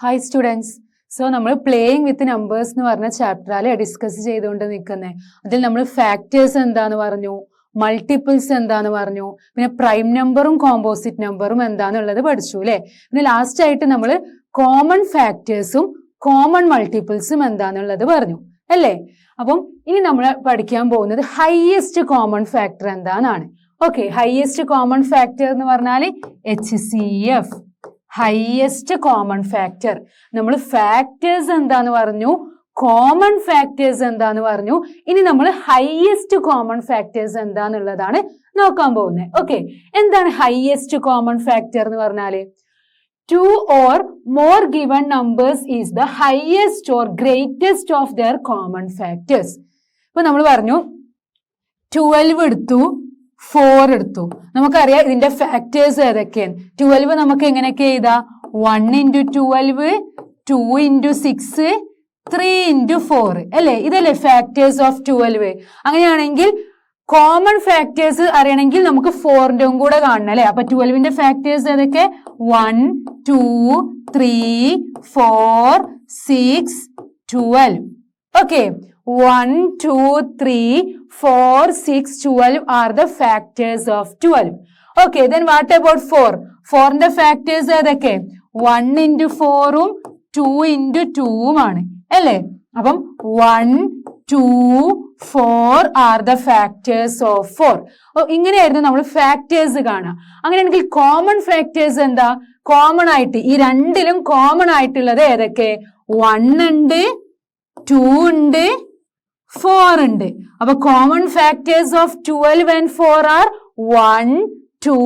Hi students. So നമ്മൾ playing with numbers എന്ന് പറഞ്ഞ ചാപ്റ്ററിൽ ഡിസ്കസ് ചെയ്തുകൊണ്ട് നിൽക്കുന്നത്. അതിൽ നമ്മൾ ഫാക്ടേഴ്സ് എന്താന്ന് പറഞ്ഞു, മൾട്ടിപ്പിൾസ് എന്താന്ന് പറഞ്ഞു, പിന്നെ പ്രൈം നമ്പറും കോമ്പോസിറ്റ് നമ്പറും എന്താന്നുള്ളത് പഠിച്ചു അല്ലെ. പിന്നെ ലാസ്റ്റ് ആയിട്ട് നമ്മൾ കോമൺ ഫാക്ടേഴ്സും കോമൺ മൾട്ടിപ്പിൾസും എന്താന്നുള്ളത് പറഞ്ഞു അല്ലേ. അപ്പം ഇനി നമ്മൾ പഠിക്കാൻ പോകുന്നത് ഹൈയസ്റ്റ് കോമൺ ഫാക്ടർ എന്താണെന്നാണ്. ഓക്കെ, ഹൈയസ്റ്റ് കോമൺ ഫാക്ടർ എന്ന് പറഞ്ഞാൽ HCF, ഹൈയസ്റ്റ് കോമൺ ഫാക്ടർ. നമ്മൾ ഫാക്ടേഴ്സ് എന്താന്ന് പറഞ്ഞു, കോമൺ ഫാക്ടേഴ്സ് എന്താന്ന് പറഞ്ഞു. ഇനി നമ്മൾ ഹൈയസ്റ്റ് കോമൺ ഫാക്ടേഴ്സ് എന്താന്നുള്ളതാണ് നോക്കാൻ പോകുന്നത്. ഓക്കെ, എന്താണ് ഹൈയസ്റ്റ് കോമൺ ഫാക്ടർ എന്ന് പറഞ്ഞാല്? 2 or more given numbers is the highest or greatest of their common factors. ഇപ്പൊ നമ്മൾ പറഞ്ഞു 12 എടുത്തു, 4 എടുത്തു. നമുക്കറിയാം ഇതിന്റെ ഫാക്ടേഴ്സ് ഏതൊക്കെയാണ്. 12 നമുക്ക് എങ്ങനെയൊക്കെ എഴുതാം? 1 into 12, 2 into 6, 3 into 4 അല്ലേ. ഇതല്ലേ ഫാക്ടേഴ്സ് ഓഫ് 12. അങ്ങനെയാണെങ്കിൽ കോമൺ ഫാക്ടേഴ്സ് അറിയണമെങ്കിൽ നമുക്ക് 4ന്റെ കൂടെ കാണണം അല്ലെ. അപ്പൊ 12ന്റെ ഫാക്ടേഴ്സ് ഏതൊക്കെ? 1, 2, 3, 4, 6, 12. Okay, 1, 2, 3, 4, 6, 12 are the factors of 12. Okay, then what about 4? 4ന്റെ factors ഏതൊക്കെ? 1 into 4ഉം 2 into 2ഉം ആണ് അല്ലേ. അപ്പം 1, 2, 4 are the factors of 4. ഇങ്ങനെയായിരുന്നു നമ്മൾ ഫാക്ടേഴ്സ് കാണാം. അങ്ങനെയാണെങ്കിൽ കോമൺ ഫാക്ടേഴ്സ് എന്താ? കോമൺ ആയിട്ട് ഈ രണ്ടിലും കോമൺ ആയിട്ടുള്ളത് ഏതൊക്കെ? 1 ഉണ്ട്, 2 ഉണ്ട്, 4 ഉണ്ട്. അപ്പൊ common factors of 12 and 4 are 1, 2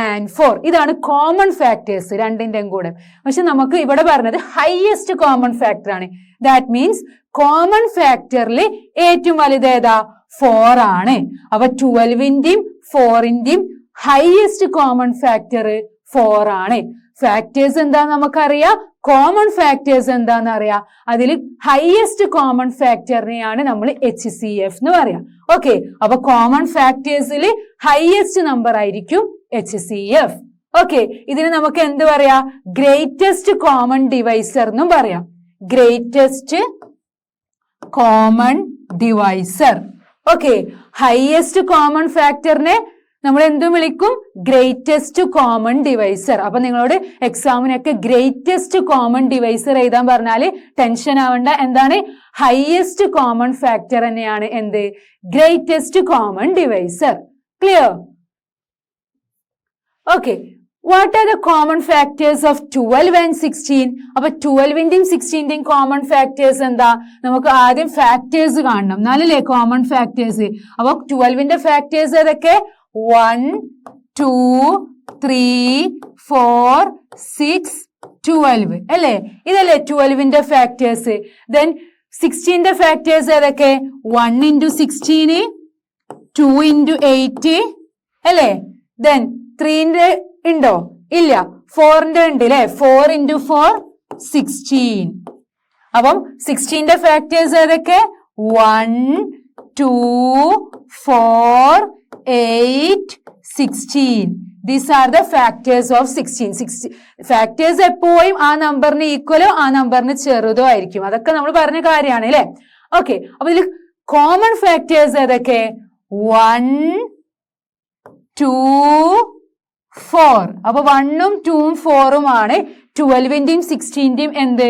and 4. ഇതാണ് കോമൺ ഫാക്ടേഴ്സ് രണ്ടിന്റെയും കൂടെ. പക്ഷെ നമുക്ക് ഇവിടെ പറഞ്ഞത് ഹൈയസ്റ്റ് കോമൺ ഫാക്ടർ ആണ്. ദാറ്റ് മീൻസ് കോമൺ ഫാക്ടറിൽ ഏറ്റവും വലുത് ഏതാ? 4 ആണ്. അപ്പൊ 12ന്റെയും 4ന്റെയും ഹൈയസ്റ്റ് കോമൺ ഫാക്ടർ 4 ആണ്. ഫാക്ടേഴ്സ് എന്താന്ന് നമുക്കറിയാം, കോമൺ ഫാക്ടേഴ്സ് എന്താന്ന് അറിയാം. അതിൽ ഹൈയസ്റ്റ് കോമൺ ഫാക്ടറിനെയാണ് നമ്മൾ HCF എന്ന് പറയാം. ഓക്കെ, അപ്പൊ കോമൺ ഫാക്ടേഴ്സിൽ ഹൈയസ്റ്റ് നമ്പർ ആയിരിക്കും HCF. ഓക്കെ, ഇതിന് നമുക്ക് എന്ത് പറയാം? ഗ്രേറ്റസ്റ്റ് കോമൺ ഡിവൈസർ എന്നും പറയാം. Greatest common divisor. Okay, highest common ഫാക്ടറിനെ നമ്മൾ എന്തും വിളിക്കും? Greatest common divisor. അപ്പൊ നിങ്ങളോട് എക്സാമിനൊക്കെ ഗ്രേറ്റസ്റ്റ് കോമൺ ഡിവൈസർ എഴുതാൻ പറഞ്ഞാല് ടെൻഷൻ ആവണ്ട. എന്താണ്? ഹൈയസ്റ്റ് കോമൺ ഫാക്ടർ തന്നെയാണ് എന്ത്? Greatest common divisor. Clear? Okay, what are the common factors of 12 and 16? അപ്പൊ 12ന്റെയും 16ന്റെയും കോമൺ ഫാക്ടേഴ്സ് എന്താ? നമുക്ക് ആദ്യം ഫാക്ടേഴ്സ് കാണണം, എന്നാലല്ലേ കോമൺ ഫാക്ടേഴ്സ്. അപ്പൊ 12ന്റെ ഫാക്ടേഴ്സ് ഏതൊക്കെ? 1, 2, 3, 4, 6, 12 അല്ലേ. ഇതല്ലേ 12ന്റെ ഫാക്ടേഴ്സ്. ദെൻ 16ന്റെ ഫാക്ടേഴ്സ് ഏതൊക്കെ? 1 into 16, 2 into 8 അല്ലേ. ദെൻ 3ന്റെ ഉണ്ടോ? ഇല്ല. 4ന്റെ ഉണ്ട് അല്ലെ. 4 into 4, 16. അപ്പം 16ന്റെ ഫാക്ടേഴ്സ് ഏതൊക്കെ? 1, 2, 4, 8, 16. These are the factors of 16. Factors എപ്പോഴും ആ നമ്പറിന് ഈക്വലോ ആ നമ്പറിന് ചെറുതോ ആയിരിക്കും. അതൊക്കെ നമ്മൾ പറഞ്ഞ കാര്യമാണ് അല്ലെ. ഓക്കെ, അപ്പൊ ഇതിൽ കോമൺ ഫാക്ടേഴ്സ് ഏതൊക്കെ? 1, 2, 4. അപ്പൊ 1ഉം 2ഉം 4ഉം ആണ് 12ന്റെയും 16ന്റെയും എന്ത്?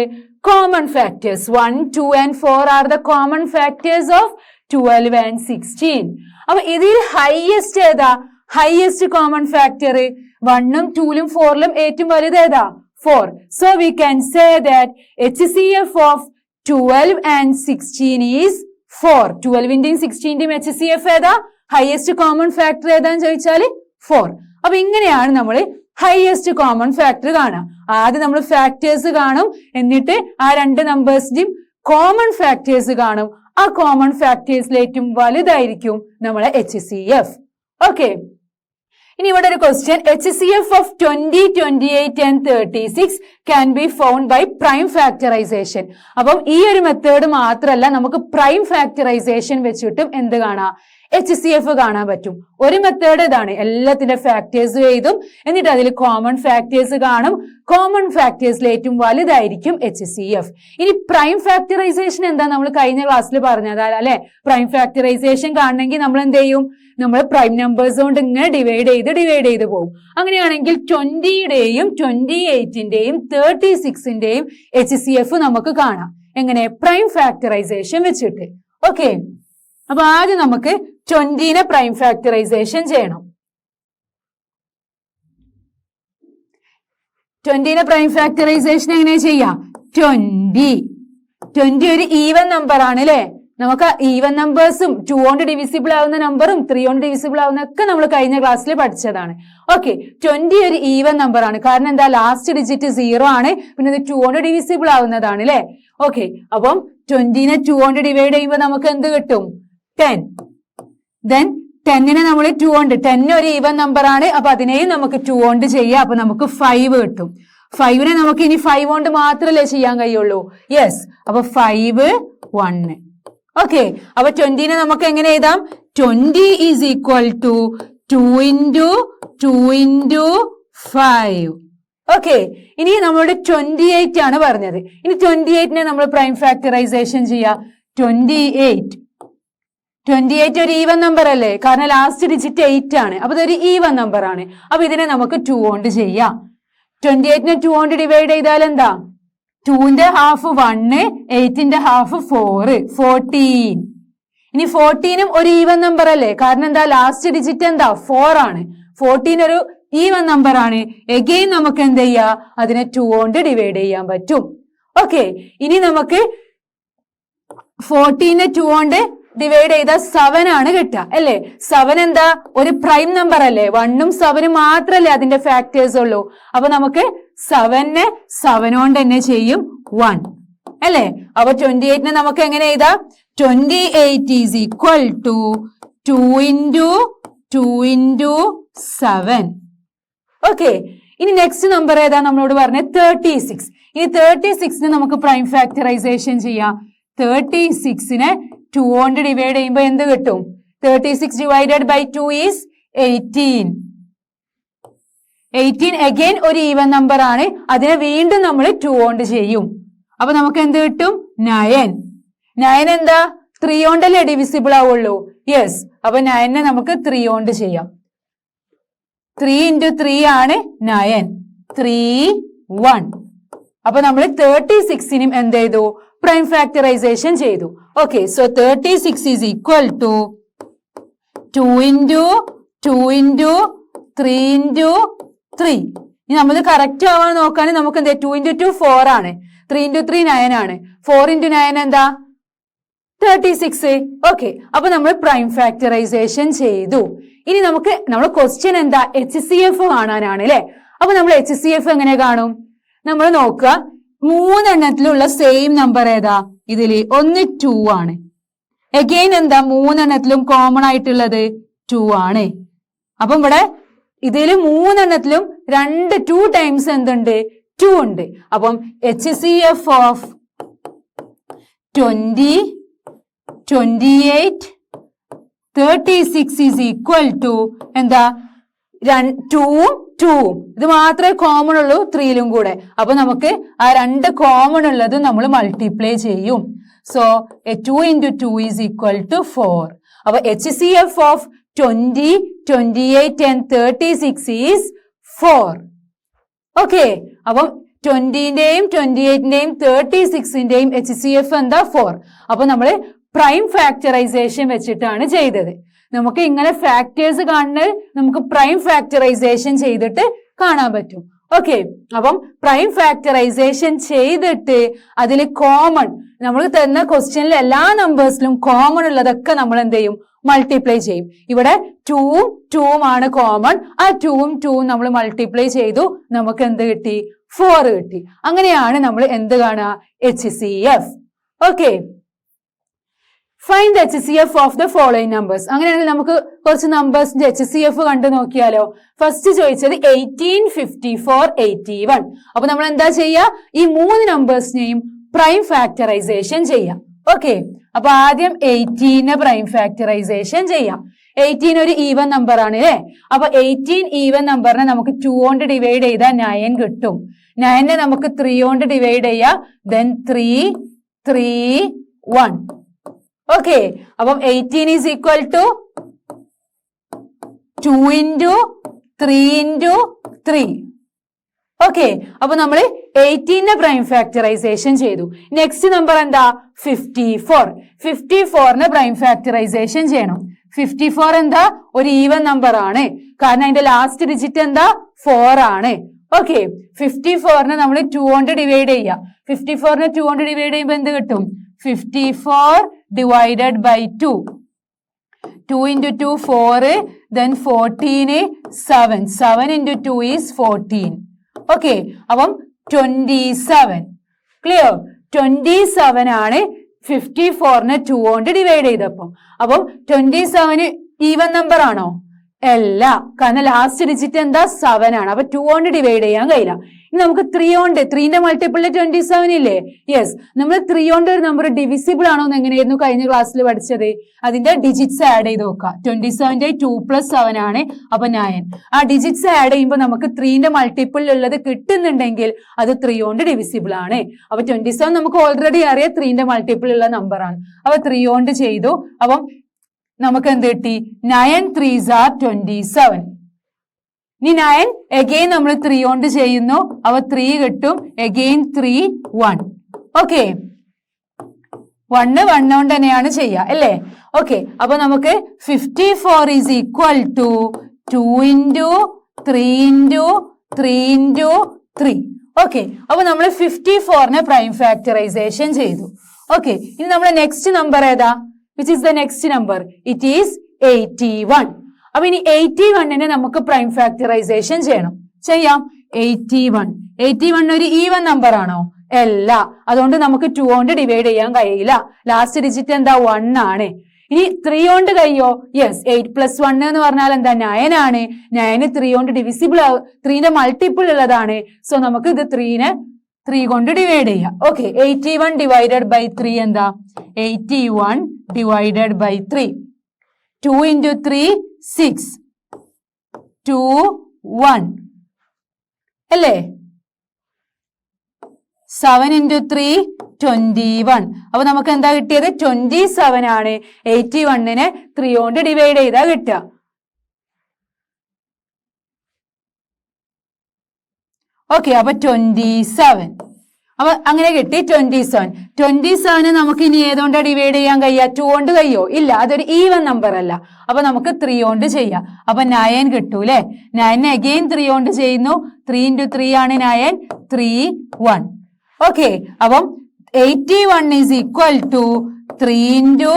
Common factors. 1, 2 and 4 are the common factors of 12 and 16. അപ്പൊ ഇതിൽ ഹൈയസ്റ്റ് ഏതാ? ഹൈയസ്റ്റ് കോമൺ ഫാക്ടർ 1ഉം 2ഉം 4ലും ഏറ്റവും വലുത് ഏതാ? 4. So we can say that HCF of 12 and 16 is 4. 12ന്റെയും 16ന്റെയും HCF ഏതാ? ഹൈയസ്റ്റ് കോമൺ ഫാക്ടർ ഏതാന്ന് ചോദിച്ചാല് 4. അപ്പൊ ഇങ്ങനെയാണ് നമ്മൾ ഹൈയസ്റ്റ് കോമൺ ഫാക്ടർ കാണാം. ആദ്യം നമ്മൾ ഫാക്ടേഴ്സ് കാണും, എന്നിട്ട് ആ രണ്ട് നമ്പേഴ്സിന്റെയും കോമൺ ഫാക്ടേഴ്സ് കാണും. ആ കോമൺ ഫാക്ടേഴ്സിൽ ഏറ്റവും വലുതായിരിക്കും നമ്മളെ HCF. ഓക്കെ, ഇനി ഇവിടെ ഒരു question. HCF of 20, 28 and 36 can be found by prime factorization. അപ്പം ഈ ഒരു മെത്തേഡ് മാത്രമല്ല, നമുക്ക് പ്രൈം ഫാക്ടറൈസേഷൻ വെച്ചിട്ടും എന്ത് കാണാം? HCF കാണാൻ പറ്റും. ഒരു മെത്തേഡ് ഇതാണ്, എല്ലാത്തിന്റെ ഫാക്ടേഴ്സ് എഴുതും, എന്നിട്ട് അതിൽ കോമൺ ഫാക്ടേഴ്സ് കാണും. കോമൺ ഫാക്ടേഴ്സിൽ ഏറ്റവും വലുതായിരിക്കും HCF. ഇനി പ്രൈം ഫാക്ടറൈസേഷൻ എന്താ നമ്മൾ കഴിഞ്ഞ ക്ലാസ്സിൽ പറഞ്ഞതാ അല്ലെ? പ്രൈം ഫാക്ടറൈസേഷൻ കാണണമെങ്കിൽ നമ്മൾ എന്ത് ചെയ്യും? നമ്മൾ പ്രൈം നമ്പേഴ്സ് കൊണ്ട് ഇങ്ങനെ ഡിവൈഡ് ചെയ്ത് പോകും. അങ്ങനെയാണെങ്കിൽ 20യുടെയും 28ന്റെയും 36ന്റെയും HCF നമുക്ക് കാണാം. എങ്ങനെ? പ്രൈം ഫാക്ടറൈസേഷൻ വെച്ചിട്ട്. ഓക്കെ, അപ്പൊ ആദ്യം നമുക്ക് 20നെ പ്രൈം ഫാക്ടറൈസേഷൻ ചെയ്യണം. 20നെ പ്രൈം ഫാക്ടറൈസേഷൻ എങ്ങനെ ചെയ്യാം? 20 ഒരു ഈവൻ നമ്പർ ആണ് അല്ലെ? നമുക്ക് ഈവൻ നമ്പേഴ്സും 2 കൊണ്ട് ഡിവിസിബിൾ ആവുന്ന നമ്പറും 3 കൊണ്ട് ഡിവിസിബിൾ ആവുന്ന ഒക്കെ നമ്മൾ കഴിഞ്ഞ ക്ലാസ്സിൽ പഠിച്ചതാണ്. ഓക്കെ, 20 ഒരു ഈവൻ നമ്പർ ആണ്. കാരണം എന്താ? ലാസ്റ്റ് ഡിജിറ്റ് 0 ആണ്, പിന്നെ ഇത് 2 കൊണ്ട് ഡിവിസിബിൾ ആവുന്നതാണ് അല്ലെ? ഓക്കെ, അപ്പം 20നെ 2 കൊണ്ട് ഡിവൈഡ് ചെയ്യുമ്പോൾ നമുക്ക് എന്ത് കിട്ടും? 10. ദെൻ 10നെ നമ്മൾ 2 കൊണ്ട്, 10 ഒരു ഈവൻ നമ്പർ ആണ്, അപ്പൊ അതിനെയും നമുക്ക് 2 കൊണ്ട് ചെയ്യാം. അപ്പൊ നമുക്ക് 5 കിട്ടും. 5നെ നമുക്ക് ഇനി 5 കൊണ്ട് മാത്രമല്ലേ ചെയ്യാൻ കഴിയുള്ളൂ? യെസ്. അപ്പൊ 5 1. ഓക്കെ, അപ്പൊ 20നെ നമുക്ക് എങ്ങനെ എഴുതാം? 20 is equal to 2 into 2 into 5. Okay, ഇനി നമ്മളുടെ 28 ആണ് പറഞ്ഞത്. ഇനി 28നെ നമ്മൾ പ്രൈം ഫാക്ടറൈസേഷൻ ചെയ്യാം. 28 ഒരു ഈവൻ നമ്പർ അല്ലേ? കാരണം ലാസ്റ്റ് ഡിജിറ്റ് 8 ആണ്, അപ്പൊ ഇതൊരു ഈവൻ നമ്പർ ആണ്. അപ്പൊ ഇതിനെ നമുക്ക് 2 കൊണ്ട് ചെയ്യാം. 28നെ 2 കൊണ്ട് ഡിവൈഡ് ചെയ്താൽ എന്താ? 2ന്റെ ഹാഫ് 1, 8ന്റെ ഹാഫ് 4, 14. ഇനി 14ഉം ഒരു ഈവൻ നമ്പർ അല്ലേ? കാരണം എന്താ? ലാസ്റ്റ് ഡിജിറ്റ് എന്താ? 4 ആണ്. 14 ഒരു ഈവൻ നമ്പർ ആണ്. എഗെയിൻ നമുക്ക് എന്ത് ചെയ്യാം? അതിനെ 2 കൊണ്ട് ഡിവൈഡ് ചെയ്യാൻ പറ്റും. ഓക്കെ, ഇനി നമുക്ക് 14നെ 2 കൊണ്ട് ഡിവൈഡ് ചെയ്താൽ 7 ആണ് കിട്ടുക അല്ലേ? 7 എന്താ? ഒരു പ്രൈം നമ്പർ അല്ലേ? 1ഉം 7ഉം മാത്രല്ലേ അതിന്റെ ഫാക്ടേഴ്സ് ഉള്ളൂ. അപ്പൊ നമുക്ക് 7നെ 7 കൊണ്ട് തന്നെ ചെയ്യും, 1 അല്ലേ? അപ്പൊ 28നെ നമുക്ക് എങ്ങനെ എഴുതാം? 28 is equal to 2 into 2 into 7. Okay, ഇനി നെക്സ്റ്റ് നമ്പർ ഏതാ നമ്മളോട് പറഞ്ഞത്? 36. ഇനി 36നെ നമുക്ക് പ്രൈം ഫാക്ടറൈസേഷൻ ചെയ്യാം. 36നെ 2 കൊണ്ട് ഡിവൈഡ് ചെയ്യുമ്പോൾ എന്ത് കിട്ടും? 36 divided by 2 is 18. 18 അഗൈൻ ഒരു ഈവൻ നമ്പർ ആണ്, അതിനെ വീണ്ടും നമ്മൾ 2 കൊണ്ട് ചെയ്യും. അപ്പൊ നമുക്ക് എന്ത് കിട്ടും? 9. 9 എന്താ? 3 കൊണ്ടല്ലേ ഡിവിസിബിൾ ആവുള്ളൂ? യെസ്. അപ്പൊ 9നെ നമുക്ക് 3 കൊണ്ട് ചെയ്യാം. 3 into 3 ആണ് 9. 3 1. അപ്പൊ നമ്മൾ 36നും എന്ത് ചെയ്തു? പ്രൈം ഫാക്ടറൈസേഷൻ ചെയ്തു. Okay, so 36 is equal to 2 into 2 into 3 into 3. ഇനി നമ്മൾ കറക്റ്റ് ആവാൻ നോക്കാൻ നമുക്ക് എന്താ? 2 into 2 4 ആണ്, 3 into 3 9 ആണ്, 4 into 9 എന്താ? 36. ഓക്കെ, അപ്പൊ നമ്മൾ പ്രൈം ഫാക്ടറൈസേഷൻ ചെയ്തു. ഇനി നമുക്ക് നമ്മുടെ ക്വസ്റ്റ്യൻ എന്താ? HCF കാണാനാണ് അല്ലെ? അപ്പൊ നമ്മൾ HCF എങ്ങനെ കാണും? നമ്മൾ നോക്കുക, 3 എണ്ണത്തിലുള്ള സെയിം നമ്പർ ഏതാ? ഇതില് ഒന്ന് 2 ആണ്. അഗെയിൻ എന്താ? 3 എണ്ണത്തിലും കോമൺ ആയിട്ടുള്ളത് 2 ആണ്. അപ്പം ഇവിടെ ഇതില് 3 എണ്ണത്തിലും 2 ടൈംസ് എന്തുണ്ട്? 2 ഉണ്ട്. അപ്പം HCF of 20, 28, 36 is equal to എന്താ? 2ഉം 2ഉം ഇത് മാത്രമേ കോമൺ ഉള്ളൂ 3ലും കൂടെ. അപ്പൊ നമുക്ക് ആ 2 കോമൺ ഉള്ളത് നമ്മൾ മൾട്ടിപ്ലൈ ചെയ്യും. So 2 into 2 is equal to 4. അപ്പൊ HCF of 20, 28 and 36 is 4. Okay, അപ്പം 20ന്റെയും 28ന്റെയും 36ന്റെയും HCF എന്താ? 4. അപ്പൊ നമ്മള് പ്രൈം ഫാക്ടറൈസേഷൻ വെച്ചിട്ടാണ് ചെയ്തത്. നമുക്ക് ഇങ്ങനെ ഫാക്ടേഴ്സ് കാണുന്നത് നമുക്ക് പ്രൈം ഫാക്ടറൈസേഷൻ ചെയ്തിട്ട് കാണാൻ പറ്റും. ഓക്കെ, അപ്പം പ്രൈം ഫാക്ടറൈസേഷൻ ചെയ്തിട്ട് അതിൽ കോമൺ നമ്മൾ തരുന്ന ക്വസ്റ്റ്യനിൽ എല്ലാ നമ്പേഴ്സിലും കോമൺ ഉള്ളതൊക്കെ നമ്മൾ എന്ത് ചെയ്യും? മൾട്ടിപ്ലൈ ചെയ്യും. ഇവിടെ 2ഉം 2ഉം ആണ് കോമൺ. ആ 2ഉം 2ഉം നമ്മൾ മൾട്ടിപ്ലൈ ചെയ്തു, നമുക്ക് എന്ത് കിട്ടി? 4 കിട്ടി. അങ്ങനെയാണ് നമ്മൾ എന്ത് കാണുക? HCF. Okay, find the HCF of the following numbers. അങ്ങനെയാണെങ്കിൽ നമുക്ക് കുറച്ച് നമ്പേഴ്സിന്റെ HCF കണ്ടു നോക്കിയാലോ? ഫസ്റ്റ് ചോദിച്ചത് 18, 54, 81. അപ്പൊ നമ്മൾ എന്താ ചെയ്യുക? ഈ 3 നമ്പേഴ്സിനെയും പ്രൈം ഫാക്ടറൈസേഷൻ ചെയ്യാം. ഓക്കെ, അപ്പൊ ആദ്യം 18 പ്രൈം ഫാക്ടറൈസേഷൻ ചെയ്യാം. 18 ഒരു ഈവൻ നമ്പർ ആണ് അല്ലെ. അപ്പൊ 18 ഈവൻ നമ്പറിനെ നമുക്ക് 2 കൊണ്ട് ഡിവൈഡ് ചെയ്താൽ 9 കിട്ടും. 9 നമുക്ക് 3 കൊണ്ട് ഡിവൈഡ് ചെയ്യാം. then 3 3 1. ഓക്കെ, അപ്പം 18 is equal to 2 into 3 into 3. Okay, അപ്പൊ നമ്മൾ 18 പ്രൈം ഫാക്ടറൈസേഷൻ ചെയ്തു. നെക്സ്റ്റ് നമ്പർ എന്താ? 54. 54 പ്രൈം ഫാക്ടറൈസേഷൻ ചെയ്യണം. 54 എന്താ? ഒരു ഈവൻ നമ്പർ ആണ്, കാരണം അതിന്റെ ലാസ്റ്റ് ഡിജിറ്റ് എന്താ? 4 ആണ്. ഓക്കെ, 54 നമ്മൾ 2 കൊണ്ട് ഡിവൈഡ് ചെയ്യാം. 54 2 കൊണ്ട് ഡിവൈഡ് ചെയ്യുമ്പോൾ എന്ത് കിട്ടും? 54 divided by 2. 2 into 2 4, then 14 7. 7 into 2 is 14. Okay, അപ്പം 27. ക്ലിയർ? 27 ആണ് 54 2 കൊണ്ട് ഡിവൈഡ് ചെയ്തപ്പം. അപ്പം 27 ഈവൻ നമ്പർ ആണോ? അല്ല, കാരണം ലാസ്റ്റ് ഡിജിറ്റ് എന്താ? 7 ആണ്. അപ്പൊ 2 കൊണ്ട് ഡിവൈഡ് ചെയ്യാൻ കഴിയില്ല. ഇനി നമുക്ക് 3 കൊണ്ട്, 3ന്റെ മൾട്ടിപ്പിളിൽ 27 ഇല്ലേ? യെസ്, നമ്മൾ 3 കൊണ്ട് ഒരു നമ്പർ ഡിവിസിബിൾ ആണോ എന്ന് എങ്ങനെയായിരുന്നു കഴിഞ്ഞ ക്ലാസ്സിൽ പഠിച്ചത്? അതിന്റെ ഡിജിറ്റ്സ് ആഡ് ചെയ്ത് നോക്കാം. 27 2 + 7 ആണ്, അപ്പൊ 9. ആ ഡിജിറ്റ്സ് ആഡ് ചെയ്യുമ്പോൾ നമുക്ക് 3ന്റെ മൾട്ടിപ്പിൾ ഉള്ളത് കിട്ടുന്നുണ്ടെങ്കിൽ അത് 3 കൊണ്ട് ഡിവിസിബിൾ ആണ്. അപ്പൊ 27 നമുക്ക് ഓൾറെഡി അറിയാം 3ന്റെ മൾട്ടിപ്പിൾ ഉള്ള നമ്പർ ആണ്. അപ്പൊ 3 കൊണ്ട് ചെയ്തു. അപ്പം നമുക്ക് എന്ത് കിട്ടി? 9 3s are 27. ഇനി 9 അഗെയിൻ നമ്മൾ 3 കൊണ്ട് ചെയ്യുന്നു. അപ്പൊ 3 കിട്ടും. അഗെയിൻ 3 1. ഓക്കെ, 1 കൊണ്ട് തന്നെയാണ് ചെയ്യുക അല്ലേ? ഓക്കെ, അപ്പൊ നമുക്ക് 54 is equal to 2 into 3 into 3 into 3. Okay, അപ്പൊ നമ്മൾ 54 പ്രൈം ഫാക്ടറൈസേഷൻ ചെയ്തു. ഓക്കെ, ഇനി നമ്മുടെ നെക്സ്റ്റ് നമ്പർ ഏതാ? which is the next number? It is 81. അപ്പൊ ഇനി 81 നമുക്ക് പ്രൈം ഫാക്ടറൈസേഷൻ ചെയ്യണം. ചെയ്യാം. 81 ഒരു ഈവൻ നമ്പർ ആണോ? അല്ല, അതുകൊണ്ട് നമുക്ക് 2 കൊണ്ട് ഡിവൈഡ് ചെയ്യാൻ കഴിയില്ല. ലാസ്റ്റ് ഡിജിറ്റ് എന്താ? 1 ആണ്. ഇനി 3 കൊണ്ട് കഴിയോ? യെസ്, 8 + 1 എന്ന് പറഞ്ഞാൽ എന്താ? 9 ആണ്. 9 3 കൊണ്ട് ഡിവിസിബിൾ, 3ന്റെ മൾട്ടിപ്പിൾ ഉള്ളതാണ്. സോ നമുക്ക് ഇത് 3 കൊണ്ട് ഡിവൈഡ് ചെയ്യാം. ഓക്കെ, 81 ഡിവൈഡഡ് ബൈ 3 എന്താ? 81 ഡിവൈഡഡ് ബൈ 3. 2 into 3 6. 2 1 അല്ലേ? 7 into 3 21. അപ്പൊ നമുക്ക് എന്താ കിട്ടിയത്? 27 ആണ്. 81 3 കൊണ്ട് ഡിവൈഡ് ചെയ്താ കിട്ടുക. ഓക്കെ, അപ്പൊ 27. അപ്പൊ അങ്ങനെ കിട്ടി 27 നമുക്ക് ഇനി ഏതുകൊണ്ട് ഡിവൈഡ് ചെയ്യാൻ കഴിയാ? 2 കൊണ്ട് കഴിയോ? ഇല്ല, അതൊരു ഈവൻ നമ്പർ അല്ല. അപ്പൊ നമുക്ക് 3 കൊണ്ട് ചെയ്യാം. അപ്പൊ 9 കിട്ടൂ അല്ലെ? 9 അഗെയിൻ 3 കൊണ്ട് ചെയ്യുന്നു. 3 into 3 ആണ് 9. 3 1. ഓക്കെ, അപ്പം 81 is equal to 3 into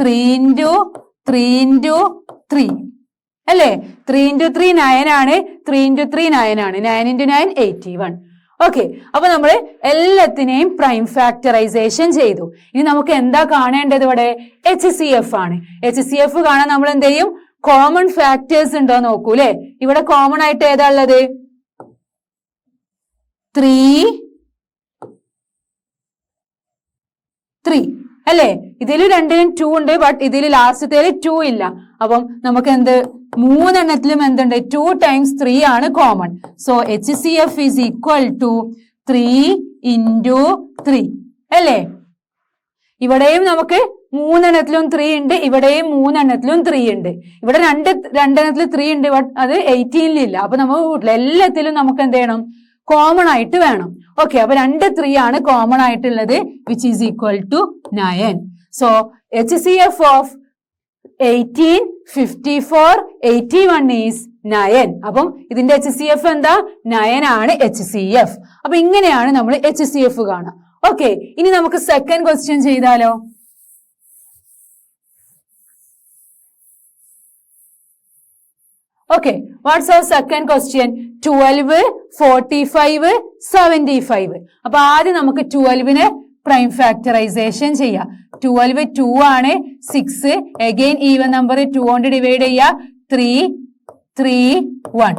3 into 3 into 3 അല്ലേ? 3 into 3 9 ആണ്. 3 into 3 9 ആണ്. 9 into 9 81. ഓക്കെ, അപ്പൊ നമ്മൾ എല്ലാത്തിനെയും പ്രൈം ഫാക്ടറൈസേഷൻ ചെയ്തു. ഇനി നമുക്ക് എന്താ കാണേണ്ടത്? ഇവിടെ HCF ആണ്. HCF കാണാൻ നമ്മൾ എന്ത് ചെയ്യും? കോമൺ ഫാക്ടേഴ്സ് ഉണ്ടോ നോക്കൂ അല്ലെ? ഇവിടെ കോമൺ ആയിട്ട് ഏതാ ഉള്ളത്? 3 അല്ലേ? ഇതിൽ രണ്ടിനും 2 ഉണ്ട്, ബട്ട് ഇതിൽ ലാസ്റ്റത്തേല് 2 ഇല്ല. അപ്പം നമുക്ക് എന്ത്? 3 എണ്ണത്തിലും എന്തുണ്ട്? 2 times 3 ആണ് common. So HCF is equal to 3 into 3 അല്ലേ? ഇവിടെയും നമുക്ക് 3 എണ്ണത്തിലും 3 ഉണ്ട്, ഇവിടെയും 3 എണ്ണത്തിലും 3 ഉണ്ട്. ഇവിടെ രണ്ടെണ്ണത്തിൽ 3 ഉണ്ട്, ബട്ട് അത് 18 ഇല്ല. അപ്പൊ നമ്മൾ എല്ലാത്തിലും നമുക്ക് എന്ത് ചെയ്യണം? കോമൺ ആയിട്ട് വേണം. ഓക്കെ, അപ്പൊ 2 3 ആണ് കോമൺ ആയിട്ടുള്ളത്, which is equal to 9. So HCF of 18 54 81 is 9. അപ്പം ഇതിന്റെ HCF എന്താ? 9 ആണ് HCF. അപ്പൊ ഇങ്ങനെയാണ് നമ്മൾ HCF കാണുക. ഓക്കെ, ഇനി നമുക്ക് സെക്കൻഡ് ക്വസ്റ്റ്യൻ ചെയ്താലോ? Okay, what's our second question? 12 45 75. അപ്പൊ ആദ്യം നമുക്ക് 12 പ്രൈം ഫാക്ടറൈസേഷൻ ചെയ്യാം. 12 2 ആണ്. 6 അഗെയിൻ ഈവൻ നമ്പർ 2 കൊണ്ട് ഡിവൈഡ് ചെയ്യാ. 3 3 1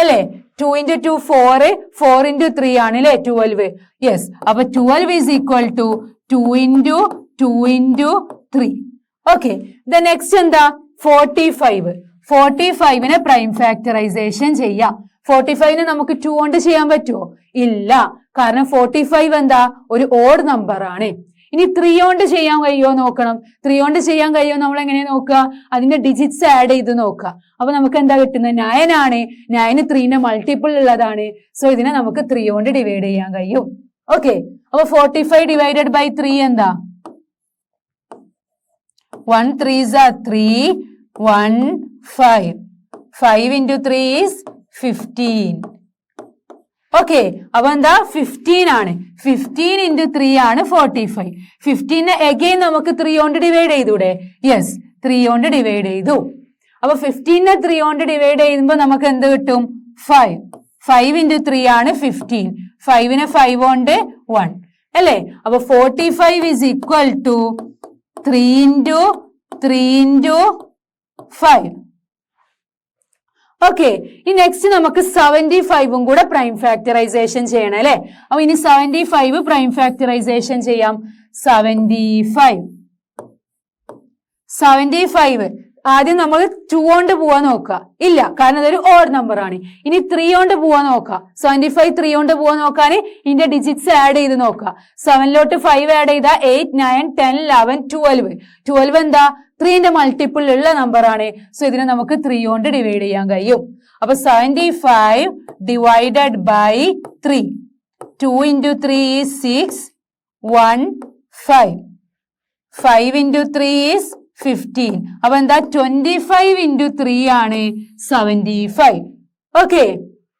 അല്ലേ? 2 into 2 4. 4 into 3 ആണ് അല്ലേ? 12. യെസ്, അപ്പൊ 12 is equal to 2 into 2 into 3. Okay, the next എന്താ 45. 45നെ പ്രൈം ഫാക്ടറൈസേഷൻ ചെയ്യാം. 45നെ നമുക്ക് 2 കൊണ്ട് ചെയ്യാൻ പറ്റുമോ? ഇല്ല, കാരണം 45 എന്താ ഒരു ഓഡ് നമ്പർ ആണ്. ഇനി 3 കൊണ്ട് ചെയ്യാൻ കഴിയുമോ നോക്കണം. 3 കൊണ്ട് ചെയ്യാൻ കഴിയുമോ നമ്മൾ എങ്ങനെ നോക്കുക? അതിന്റെ ഡിജിറ്റ്സ് ആഡ് ചെയ്ത് നോക്കുക. അപ്പൊ നമുക്ക് എന്താ കിട്ടുന്നത്? 9 ആണ്. 9 3ന്റെ മൾട്ടിപ്പിൾ ഉള്ളതാണ്. സോ ഇതിനെ നമുക്ക് 3 കൊണ്ട് ഡിവൈഡ് ചെയ്യാൻ കഴിയും. ഓക്കെ, അപ്പൊ 45 ഡിവൈഡഡ് ബൈ 3 എന്താ? 1 3s are 3, 1 5. 5 into 3 is 15. Okay, അപ്പൊ എന്താ 15 ആണ്. 15 into 3 ആണ് 45. 15നെ അഗെയിൻ നമുക്ക് 3 കൊണ്ട് ഡിവൈഡ് ചെയ്തൂടെ? യെസ്, 3 കൊണ്ട് ഡിവൈഡ് ചെയ്തു. അപ്പൊ 15നെ 3 കൊണ്ട് ഡിവൈഡ് ചെയ്യുമ്പോൾ നമുക്ക് എന്ത് കിട്ടും? 5. 5 into 3 ആണ് 15. 5നെ 5 കൊണ്ട് 1 അല്ലേ? അപ്പൊ 45 is equal to 3 into 3 into 5. Okay, ഈ നെക്സ്റ്റ് നമുക്ക് 75ഉം കൂടെ പ്രൈം ഫാക്ടറൈസേഷൻ ചെയ്യണം അല്ലെ? അപ്പൊ ഇനി 75 പ്രൈം ഫാക്ടറൈസേഷൻ ചെയ്യാം. 75 ആദ്യം നമ്മൾ 2 കൊണ്ട് പോവാൻ നോക്കുക. ഇല്ല, കാരണം അതൊരു ഓഡ് നമ്പർ ആണ്. ഇനി 3 കൊണ്ട് പോവാൻ നോക്കാം. 75 3 കൊണ്ട് പോവാൻ നോക്കാൻ ഇതിന്റെ ഡിജിറ്റ്സ് ആഡ് ചെയ്ത് നോക്കുക. 7ലോട്ട് 5 ആഡ് ചെയ്താൽ 8 9 10 11 12. 12 എന്താ? 3ന്റെ മൾട്ടിപ്പിൾ ഉള്ള നമ്പർ ആണ്. സോ ഇതിനെ നമുക്ക് 3 കൊണ്ട് ഡിവൈഡ് ചെയ്യാൻ കഴിയും. അപ്പൊ 75 divided by 3. 2 into 3 is 6, 1 5. 5 into 3 is 15. അപ്പൊ എന്താ? 25 into 3 ആണ് 75. Okay,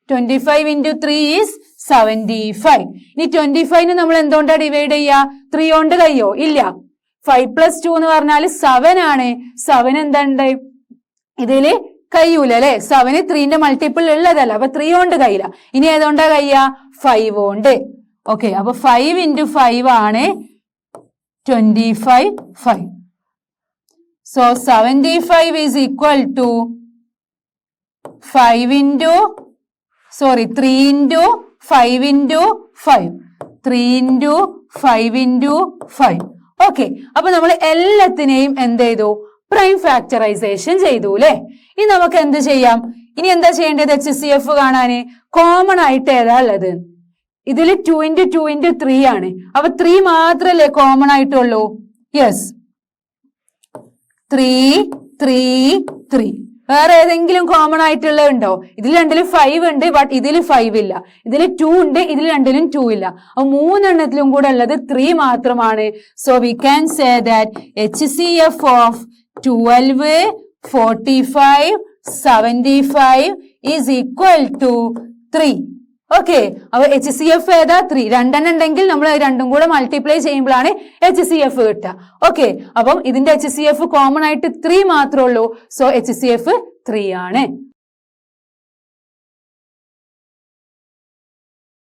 25 into 3 is 75. ഇനി 25ന് നമ്മൾ എന്തുകൊണ്ടാ ഡിവൈഡ് ചെയ്യാ? 3 കൊണ്ട് കഴിയോ? ഇല്ല. 5 plus 2 എന്ന് പറഞ്ഞാൽ 7 ആണ്. 7 എന്തുണ്ട്? ഇതില് കഴിയൂല അല്ലെ? 7 3ന്റെ മൾട്ടിപ്പിൾ ഉള്ളതല്ല. അപ്പൊ 3 കൊണ്ട് കഴിയില്ല. ഇനി ഏതുകൊണ്ടാ കഴിയാ? 5 കൊണ്ട്. ഓക്കെ, അപ്പൊ 5 into 5 ആണ് 25. 5. So 75 is equal to 3 into 5 into 5. 3 into 5 into 5. Okay, അപ്പൊ നമ്മൾ എല്ലാത്തിനെയും എന്ത് ചെയ്തു? പ്രൈം ഫാക്ടറൈസേഷൻ ചെയ്തു അല്ലെ? ഇനി നമുക്ക് എന്ത് ചെയ്യാം? ഇനി എന്താ ചെയ്യേണ്ടത്? HCF കാണാന് കോമൺ ആയിട്ട് ഏതാ ഉള്ളത്? ഇതിൽ 2 into 2 into 3 ആണ്. അപ്പൊ 3 മാത്രല്ലേ കോമൺ ആയിട്ടുള്ളൂ? യെസ്, 3 3 3. വേറെ ഏതെങ്കിലും കോമൺ ആയിട്ടുള്ള ഉണ്ടോ? ഇതിൽ രണ്ടിലും 5 ഉണ്ട്, ബട്ട് ഇതിൽ 5 ഇല്ല. ഇതിൽ 2 ഉണ്ട്, ഇതിൽ രണ്ടിലും 2 ഇല്ല. അപ്പൊ 3 എണ്ണത്തിലും കൂടെ ഉള്ളത് 3 മാത്രമാണ്. So we can say that HCF of 12, 45, 75 is equal to 3. Okay, അപ്പൊ HCF ഏതാ? 3. രണ്ടെണ്ണം ഉണ്ടെങ്കിൽ നമ്മൾ രണ്ടും കൂടെ മൾട്ടിപ്ലൈ ചെയ്യുമ്പോഴാണ് HCF കിട്ടുക. ഓക്കെ, അപ്പം ഇതിന്റെ HCF കോമൺ ആയിട്ട് 3 മാത്രമേ ഉള്ളൂ. സോ HCF 3 ആണ്.